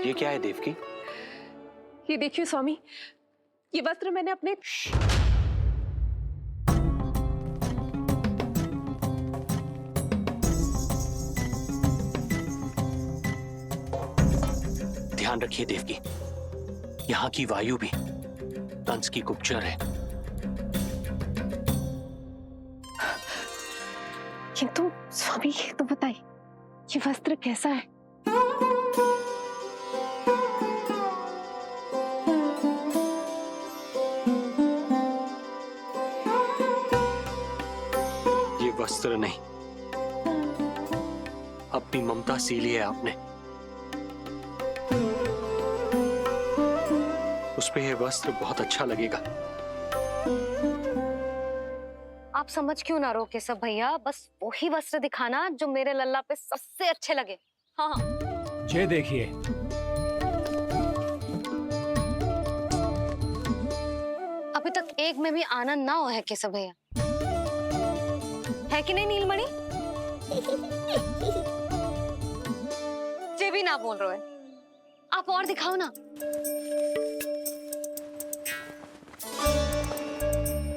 ये क्या है देवकी? ये देखिए स्वामी, ये वस्त्र मैंने अपने ध्यान रखिए देवकी, यहाँ की वायु भी कंस की गुप्तचर है। किंतु स्वामी ये तो बताइए, ये वस्त्र कैसा है? ये वस्त्र नहीं, अपनी ममता सी ली है आपने। उस पे ये वस्त्र बहुत अच्छा लगेगा। आप समझ क्यों ना रहो केशव भैया, बस वही वस्त्र दिखाना जो मेरे लल्ला पे सबसे अच्छे लगे। हाँ हाँ। ये देखिए, अभी तक एक में भी आनंद ना हो है केशव भैया, है कि नहीं नीलमणि? ये भी ना बोल रहे हो, आप और दिखाओ ना।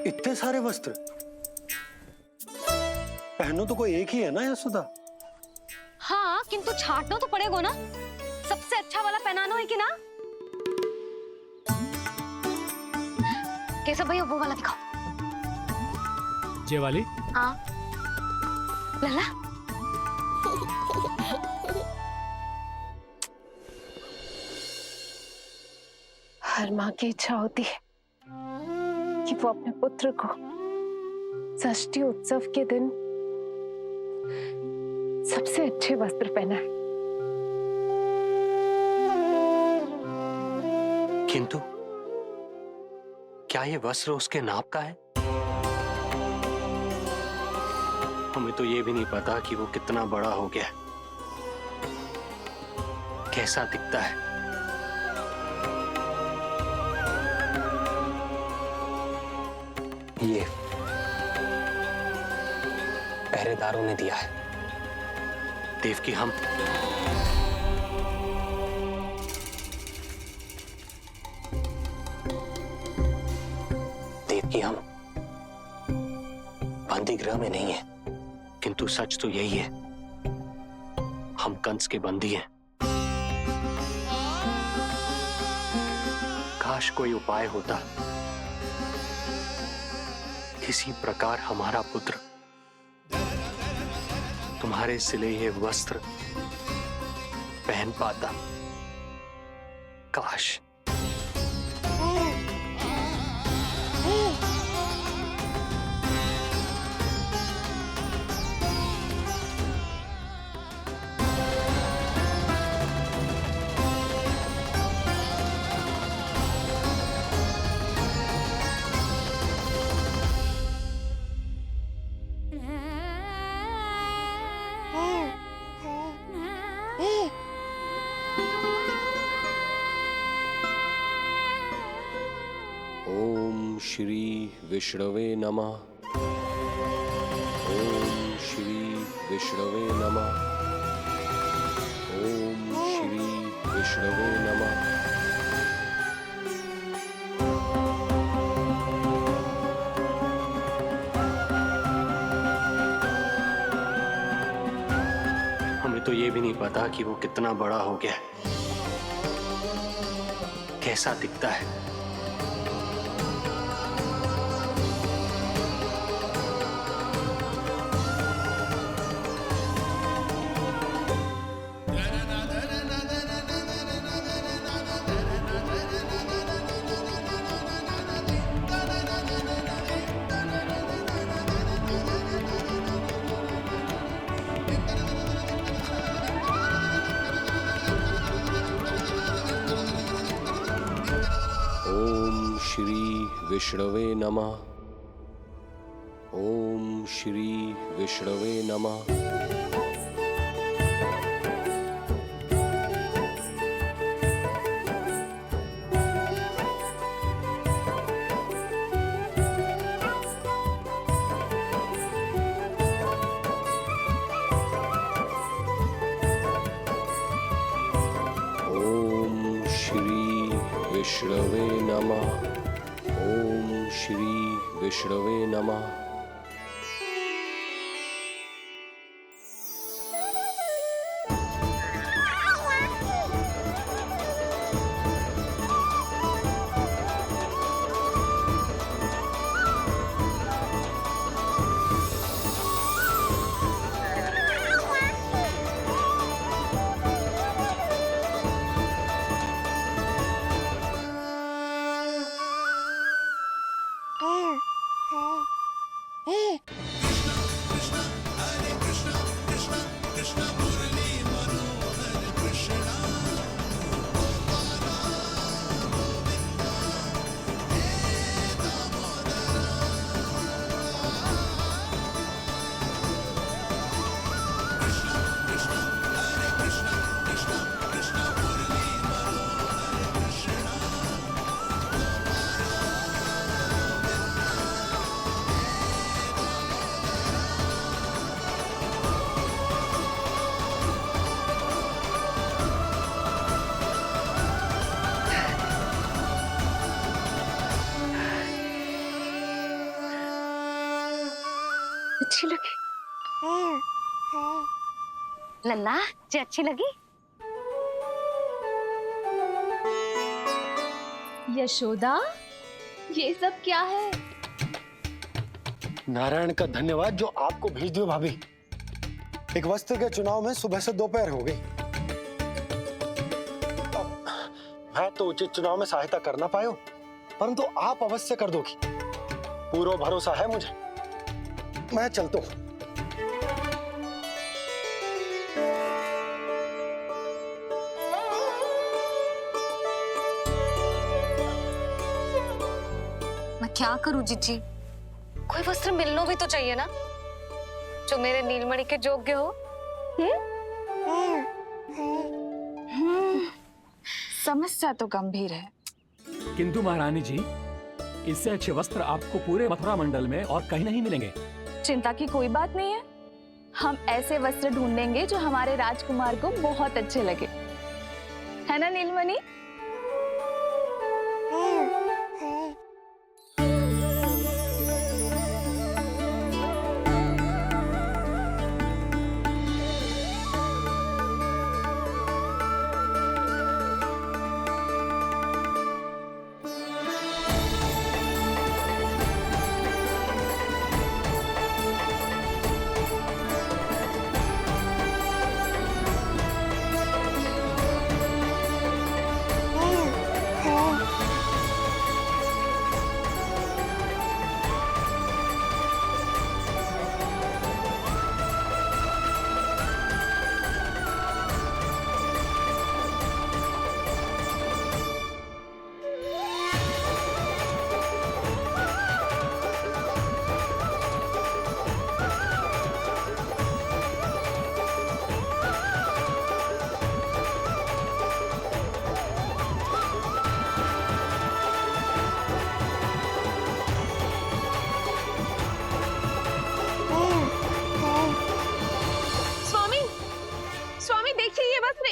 इतने सारे वस्त्र पहनो तो कोई एक ही है ना यशोदा? हाँ, किंतु छांटना तो पड़ेगा ना, सबसे अच्छा वाला पहनाना है कि ना? केशव भैया वो वाला दिखाओ। ये वाली? हाँ लल्ला। हर माँ की इच्छा होती है कि वो अपने पुत्र को षष्ठी उत्सव के दिन सबसे अच्छे वस्त्र पहनाए। किंतु क्या ये वस्त्र उसके नाप का है? हमें तो ये भी नहीं पता कि वो कितना बड़ा हो गया है, कैसा दिखता है। ये पहरेदारों ने दिया है देवकी। हम देवकी, हम बंदी गृह में नहीं है, किंतु सच तो यही है, हम कंस के बंदी हैं। काश कोई उपाय होता, किसी प्रकार हमारा पुत्र तुम्हारे सिले ये वस्त्र पहन पाता। काश। ओम श्री विष्णवे नमः। ओम श्री विष्णवे नमः। ओम श्री विष्णवे नमः। हमें तो ये भी नहीं पता कि वो कितना बड़ा हो गया है, कैसा दिखता है। ओम श्री विष्णवे नमः। ओम श्री विष्णवे नमः। ओम विष्णवे नमः। ओम श्री विष्णवे नमः। अच्छी लगी? लल्ला जी अच्छी लगी? यशोदा, ये सब क्या है? नारायण का धन्यवाद जो आपको भेज दियो भाभी। एक वस्त्र के चुनाव में सुबह से दोपहर हो गई। अब मैं तो उचित चुनाव में सहायता कर ना पायो, परंतु आप अवश्य कर दोगी, पूरा भरोसा है मुझे। मैं चलता हूं। मैं क्या करूं जीजी? कोई वस्त्र मिलना भी तो चाहिए ना, जो मेरे नीलमणि के योग्य हो। समस्या तो गंभीर है। किंतु महारानी जी, इससे अच्छे वस्त्र आपको पूरे मथुरा मंडल में और कहीं नहीं मिलेंगे। चिंता की कोई बात नहीं है, हम ऐसे वस्त्र ढूंढेंगे जो हमारे राजकुमार को बहुत अच्छे लगे, है ना नीलमणि?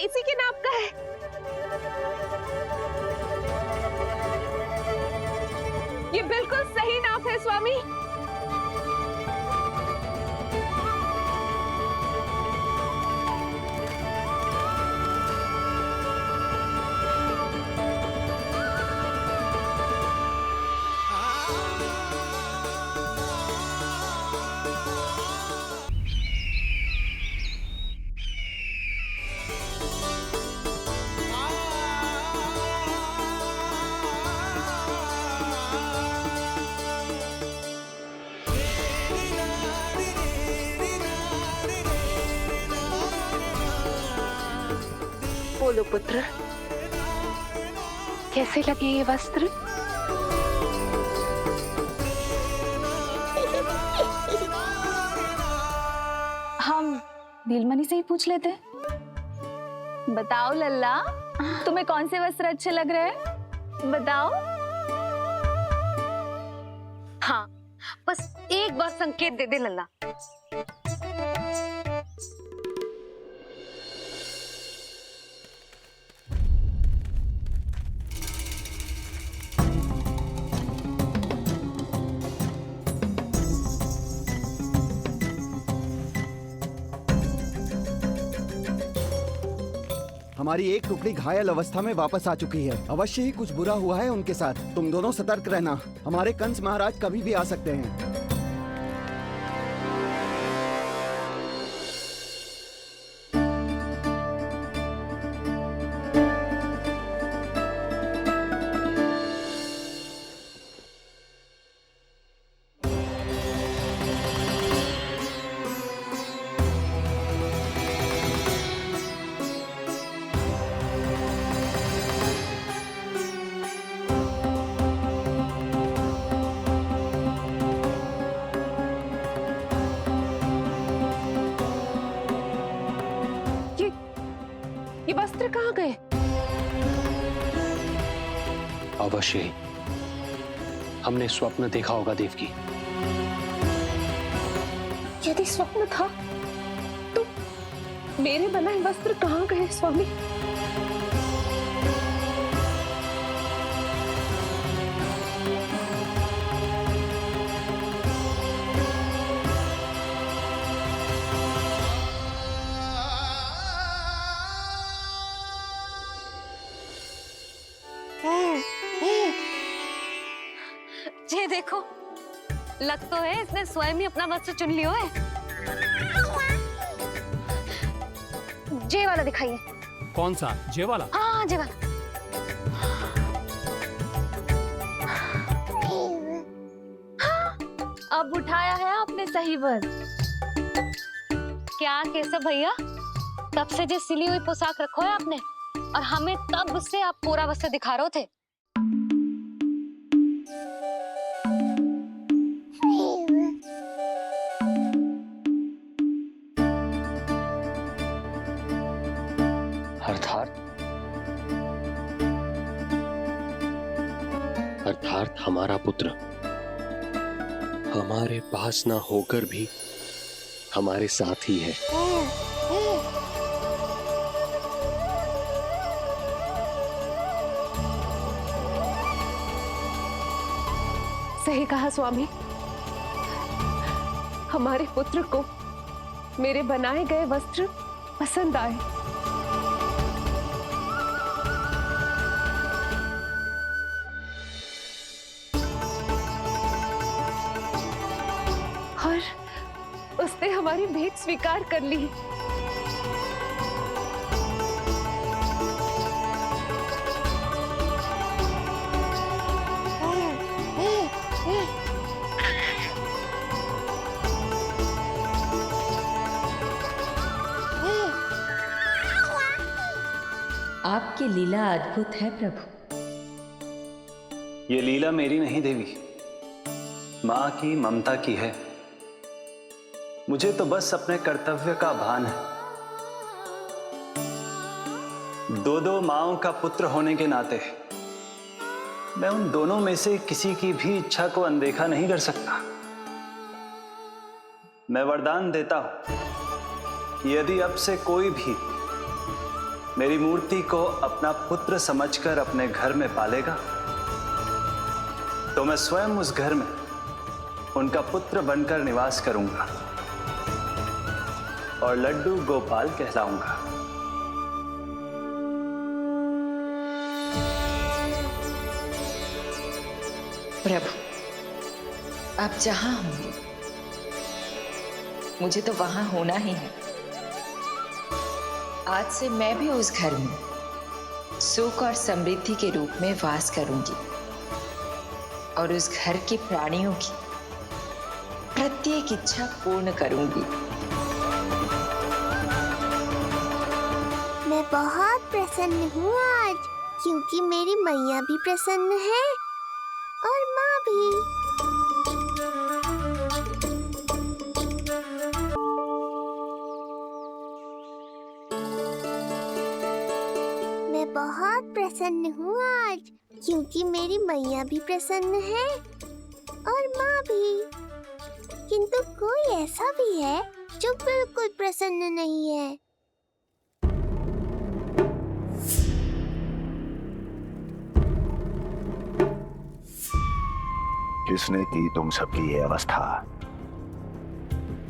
इसी के नाप का है। ये बिल्कुल सही नाप है स्वामी। बोलो पुत्र, कैसे लगे ये वस्त्र? हम नीलमणि से ही पूछ लेते। बताओ लल्ला, तुम्हें कौन से वस्त्र अच्छे लग रहे हैं? बताओ। हाँ, बस एक बार संकेत दे दे लल्ला। हमारी एक टुकड़ी घायल अवस्था में वापस आ चुकी है। अवश्य ही कुछ बुरा हुआ है उनके साथ। तुम दोनों सतर्क रहना, हमारे कंस महाराज कभी भी आ सकते हैं। ये वस्त्र कहाँ गए? अवश्य ही हमने स्वप्न देखा होगा देवकी। यदि स्वप्न था तो मेरे बनाए वस्त्र कहाँ गए स्वामी? ये देखो, लग तो है इसने स्वयं ही अपना वस्त्र चुन लियो है। जे वाला दिखाइए। कौन सा? जे वाला? हाँ, जे वाला। अब उठाया है आपने सही वस्त्र। क्या केशव भैया, तब से जो सिली हुई पोशाक रखो है आपने, और हमें तब से आप पूरा वस्त्र दिखा रहे थे। अर्थात हमारा पुत्र हमारे पास ना होकर भी हमारे साथ ही है। सही कहा स्वामी, हमारे पुत्र को मेरे बनाए गए वस्त्र पसंद आए। और उसने हमारी भेंट स्वीकार कर ली। आपकी लीला अद्भुत है प्रभु। ये लीला मेरी नहीं देवी, मां की ममता की है। मुझे तो बस अपने कर्तव्य का भान है। दो माओं का पुत्र होने के नाते मैं उन दोनों में से किसी की भी इच्छा को अनदेखा नहीं कर सकता। मैं वरदान देता हूं कि यदि अब से कोई भी मेरी मूर्ति को अपना पुत्र समझकर अपने घर में पालेगा, तो मैं स्वयं उस घर में उनका पुत्र बनकर निवास करूंगा और लड्डू गोपाल कहलाऊंगा। प्रभु, आप जहां होंगे मुझे तो वहां होना ही है। आज से मैं भी उस घर में सुख और समृद्धि के रूप में वास करूंगी और उस घर के प्राणियों की प्रत्येक इच्छा पूर्ण करूंगी। मैं बहुत प्रसन्न हूँ आज, क्योंकि मेरी मैया भी प्रसन्न है और माँ भी। मैं बहुत प्रसन्न हूँ आज, क्योंकि मेरी मैया भी प्रसन्न है और माँ भी। किंतु कोई ऐसा भी है जो बिल्कुल प्रसन्न नहीं है। किसने की तुम सबकी ये अवस्था?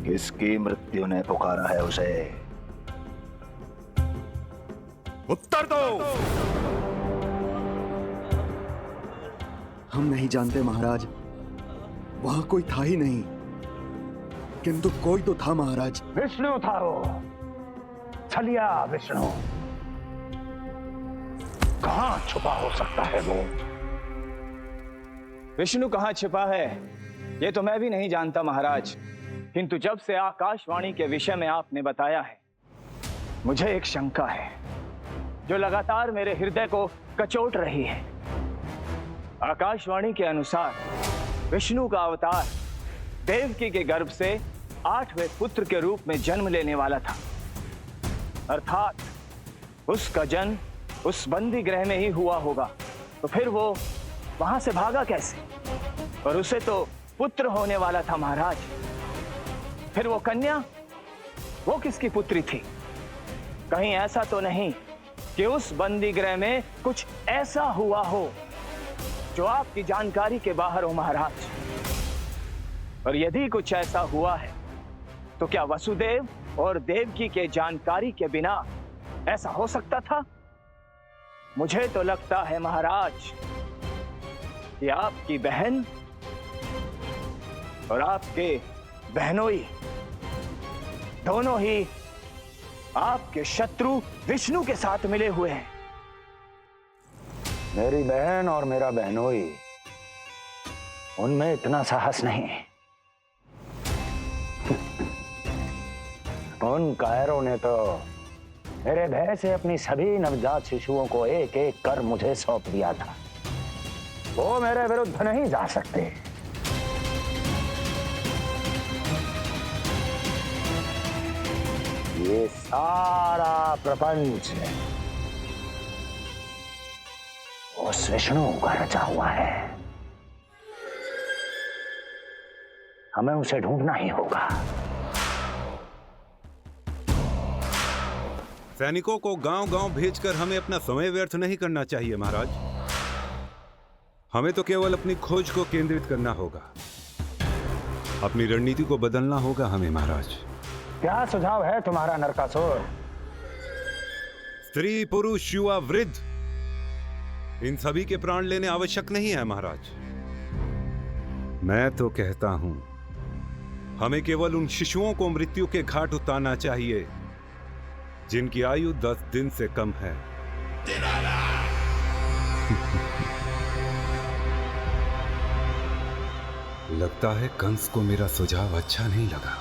किसकी मृत्यु ने पुकारा है उसे? उत्तर दो। हम नहीं जानते महाराज, वहां कोई था ही नहीं, किंतु कोई तो था महाराज। विष्णु था वो, छलिया विष्णु। कहां छुपा हो सकता है वो? विष्णु कहाँ छिपा है ये तो मैं भी नहीं जानता महाराज, किंतु जब से आकाशवाणी के विषय में आपने बताया है, मुझे एक शंका है जो लगातार मेरे हृदय को कचोट रही है। आकाशवाणी के अनुसार विष्णु का अवतार देवकी के गर्भ से 8वें पुत्र के रूप में जन्म लेने वाला था, अर्थात उसका जन्म उस बंदी गृह में ही हुआ होगा। तो फिर वो वहां से भागा कैसे? और उसे तो पुत्र होने वाला था महाराज। फिर वो कन्या, वो किसकी पुत्री थी? कहीं ऐसा तो नहीं कि उस बंदी गृह में कुछ ऐसा हुआ हो जो आपकी जानकारी के बाहर हो महाराज? और यदि कुछ ऐसा हुआ है तो क्या वसुदेव और देवकी के जानकारी के बिना ऐसा हो सकता था? मुझे तो लगता है महाराज कि आपकी बहन और आपके बहनोई दोनों ही आपके शत्रु विष्णु के साथ मिले हुए हैं। मेरी बहन और मेरा बहनोई, उनमें इतना साहस नहीं। उन कायरों ने तो मेरे भय से अपनी सभी नवजात शिशुओं को एक एक कर मुझे सौंप दिया था। वो मेरे विरुद्ध नहीं जा सकते। ये सारा प्रपंच उस विष्णु का रचा हुआ है। हमें उसे ढूंढना ही होगा। सैनिकों को गांव-गांव भेजकर हमें अपना समय व्यर्थ नहीं करना चाहिए महाराज। हमें तो केवल अपनी खोज को केंद्रित करना होगा। अपनी रणनीति को बदलना होगा हमें महाराज। क्या सुझाव है तुम्हारा नरकासुर? स्त्री, पुरुष, युवा, वृद्ध, इन सभी के प्राण लेने आवश्यक नहीं है महाराज। मैं तो कहता हूं हमें केवल उन शिशुओं को मृत्यु के घाट उतारना चाहिए जिनकी आयु 10 दिन से कम है। लगता है कंस को मेरा सुझाव अच्छा नहीं लगा।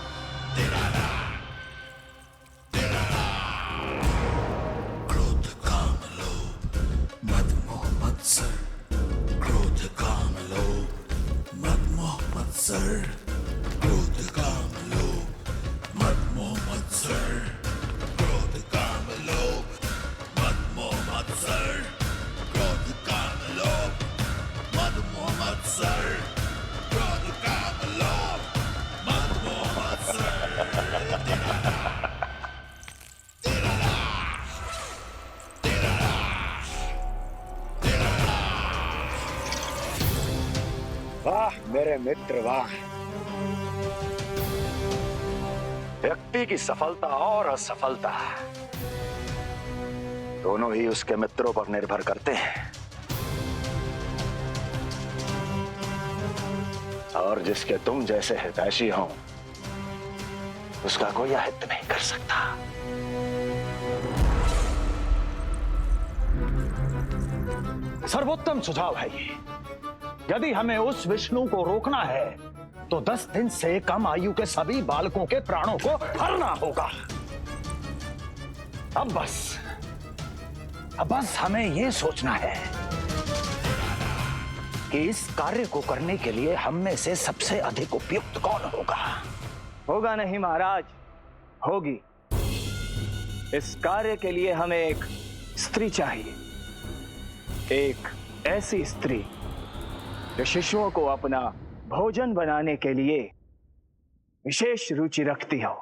क्रोध काम लोभ मद मोह मत्सर, क्रोध काम लोभ मद मोह मत्सर, क्रोध काम लोभ मद मोह मत्सर, क्रोध काम लोभ मद मोह मत्सर, क्रोध काम लोभ मद मोह मत्सर, क्रोध काम लोभ मद मोह मत्सर। वाह मेरे मित्र वाह। व्यक्ति की सफलता और असफलता दोनों ही उसके मित्रों पर निर्भर करते हैं, और जिसके तुम जैसे हितैषी हो उसका कोई अहित नहीं कर सकता। सर्वोत्तम सुझाव है ये। यदि हमें उस विष्णु को रोकना है तो 10 दिन से कम आयु के सभी बालकों के प्राणों को हरना होगा। अब बस हमें ये सोचना है कि इस कार्य को करने के लिए हम में से सबसे अधिक उपयुक्त कौन होगा। होगा नहीं महाराज, होगी। इस कार्य के लिए हमें एक स्त्री चाहिए, एक ऐसी स्त्री जो शिशुओं को अपना भोजन बनाने के लिए विशेष रुचि रखती हो।